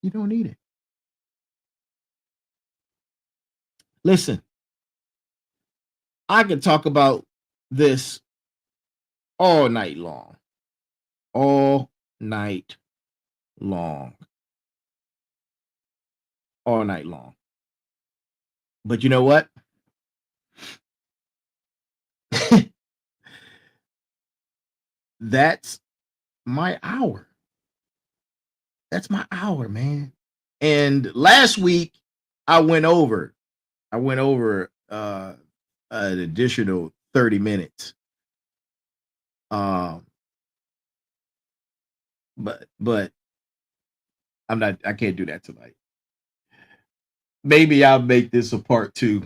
You don't need it. Listen, I could talk about this all night long. All night long. All night long. But you know what? That's my hour. That's my hour, man. And last week I went over an additional 30 minutes. But I can't do that tonight. Maybe I'll make this a part 2.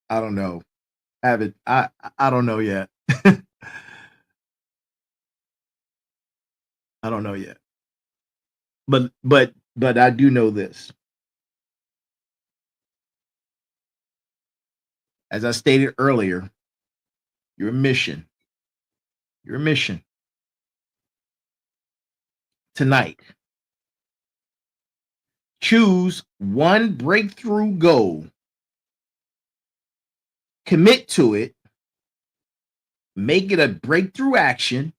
I don't know. I don't know yet. I don't know yet. But I do know this. As I stated earlier, your mission tonight. Choose one breakthrough goal, commit to it, make it a breakthrough action,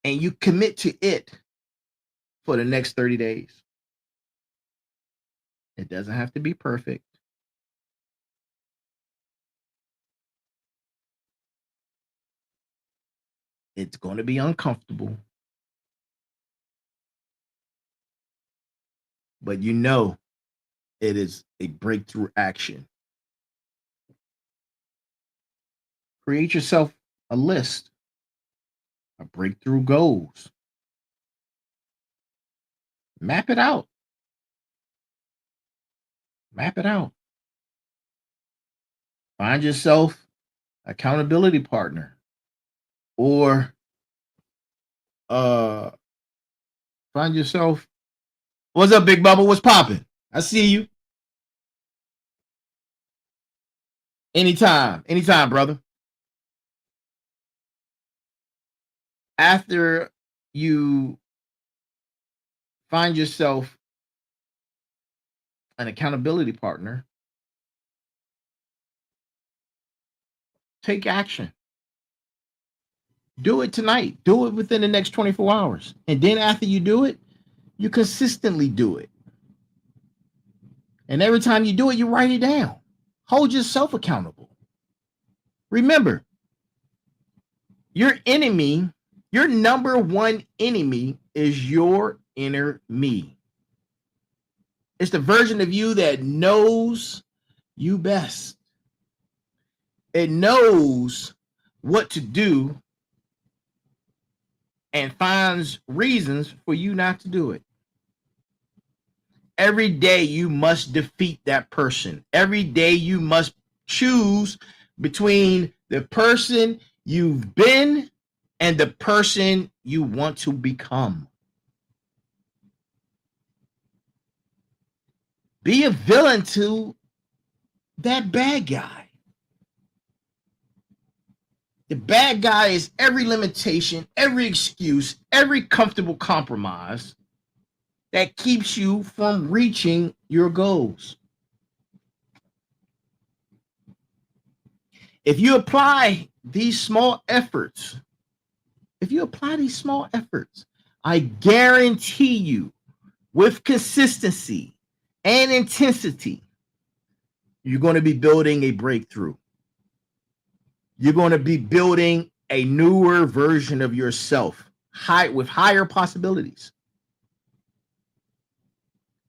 and you commit to it for the next 30 days. It doesn't have to be perfect. It's going to be uncomfortable. But you know it is a breakthrough action. Create yourself a list of breakthrough goals. Map it out. Map it out. Find yourself accountability partner, or find yourself. What's up, Big Bubba? What's popping? I see you. Anytime, brother. After you find yourself an accountability partner, take action. Do it tonight. Do it within the next 24 hours. And then after you do it, you consistently do it. And every time you do it, you write it down. Hold yourself accountable. Remember, your enemy, your number one enemy is your inner me. It's the version of you that knows you best. It knows what to do and finds reasons for you not to do it. Every day you must defeat that person. Every day you must choose between the person you've been and the person you want to become. Be a villain to that bad guy. The bad guy is every limitation, every excuse, every comfortable compromise that keeps you from reaching your goals. If you apply these small efforts, I guarantee you, with consistency and intensity, you're going to be building a breakthrough. You're going to be building a newer version of yourself, with higher possibilities.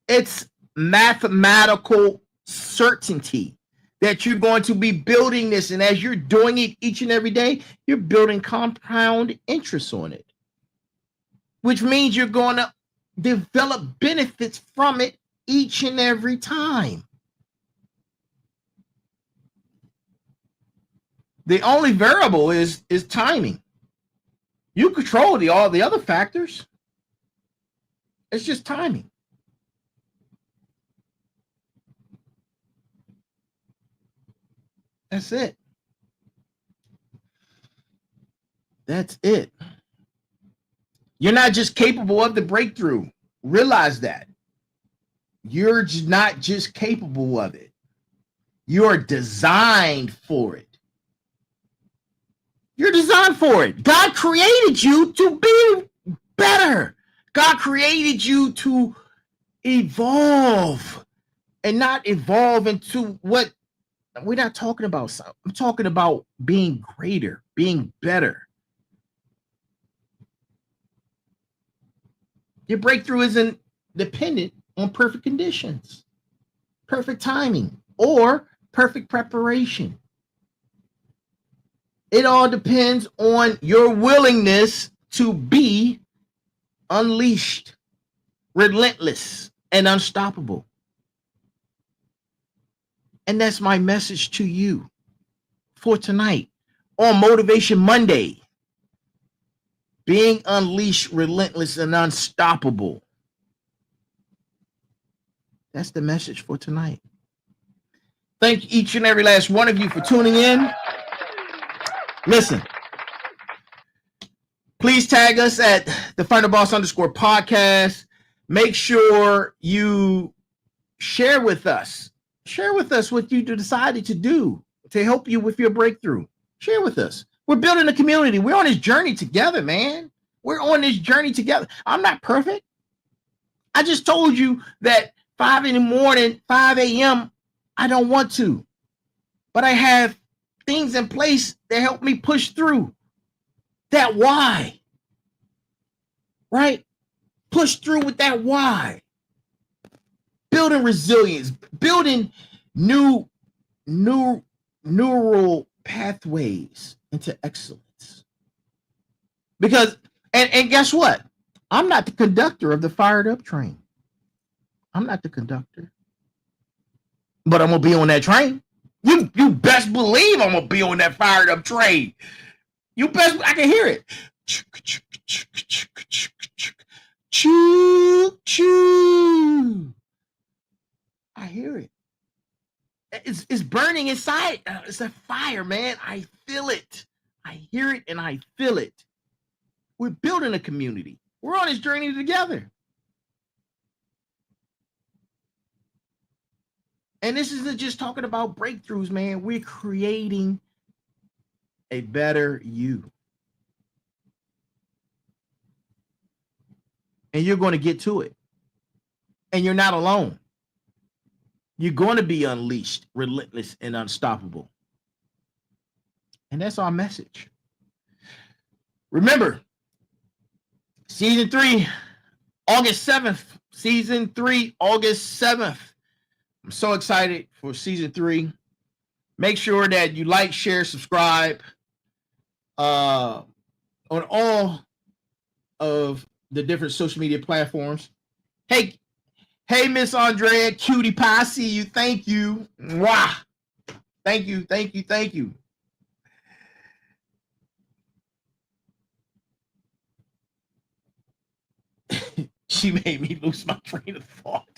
It's mathematical certainty that you're going to be building this. And as you're doing it each and every day, you're building compound interest on it, which means you're going to develop benefits from it each and every time. The only variable is timing. You control all the other factors. It's just timing. That's it. That's it. You're not just capable of the breakthrough. Realize that. You're not just capable of it. You're designed for it. You're designed for it. God created you to be better. God created you to evolve and not evolve into what we're not talking about. I'm talking about being greater, being better. Your breakthrough isn't dependent on perfect conditions, perfect timing, or perfect preparation. It all depends on your willingness to be unleashed, relentless, and unstoppable. And that's my message to you for tonight on Motivation Monday. Being unleashed, relentless, and unstoppable. That's the message for tonight. Thank each and every last one of you for tuning in. Listen, please tag us at TheFinalBoss_podcast. Make sure you share with us. Share with us what you decided to do to help you with your breakthrough. Share with us. We're building a community. We're on this journey together, man. We're on this journey together. I'm not perfect. I just told you that 5 in the morning, 5 a.m., I don't want to. But I have things in place that help me push through that why. Right? Push through with that why. Building resilience, building new neural pathways into excellence. Because, and guess what? I'm not the conductor of the fired up train. I'm not the conductor. But I'm going to be on that train. You best believe I'm going to be on that fired up train. You best, I can hear it. Choo, choo. I hear it. It's burning inside. It's a fire, man. I feel it. I hear it and I feel it. We're building a community. We're on this journey together. And this isn't just talking about breakthroughs, man. We're creating a better you. And you're going to get to it. And you're not alone. You're going to be unleashed, relentless, and unstoppable. And that's our message. Remember, season 3, August 7th. Season 3, August 7th. I'm so excited for season 3. Make sure that you like, share, subscribe on all of the different social media platforms. Hey, Miss Andrea, cutie pie, I see you. Thank you. Mwah. Thank you. She made me lose my train of thought.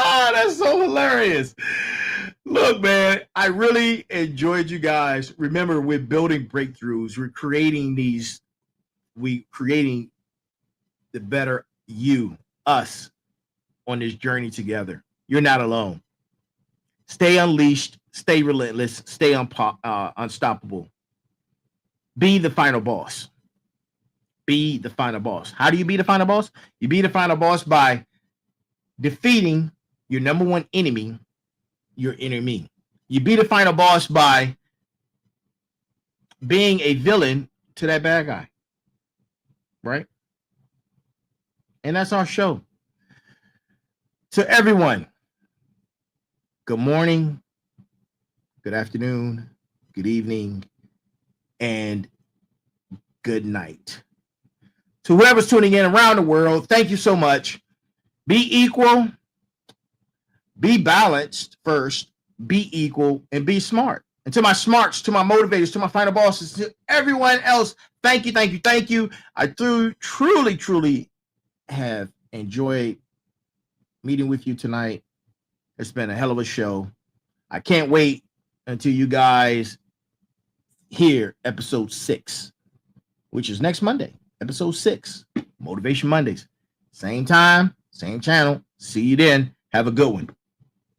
Oh, that's so hilarious. Look, man, I really enjoyed you guys. Remember, we're building breakthroughs. We're creating creating the better you, us, on this journey together. You're not alone. Stay unleashed, stay relentless, stay unstoppable. Be the final boss. Be the final boss. How do you be the final boss? You be the final boss by defeating your number one enemy, your enemy. You be the final boss by being a villain to that bad guy. Right? And that's our show. To everyone, good morning, good afternoon, good evening, and good night. To whoever's tuning in around the world, thank you so much. Be equal, be balanced first, be equal, and be smart. And to my smarts, to my motivators, to my final bosses, to everyone else, thank you, thank you, thank you. I truly have enjoyed meeting with you tonight. It's been a hell of a show. I can't wait until you guys hear episode 6, which is next Monday. Episode 6, Motivation Mondays. Same time, same channel. See you then. Have a good one.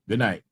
Good night.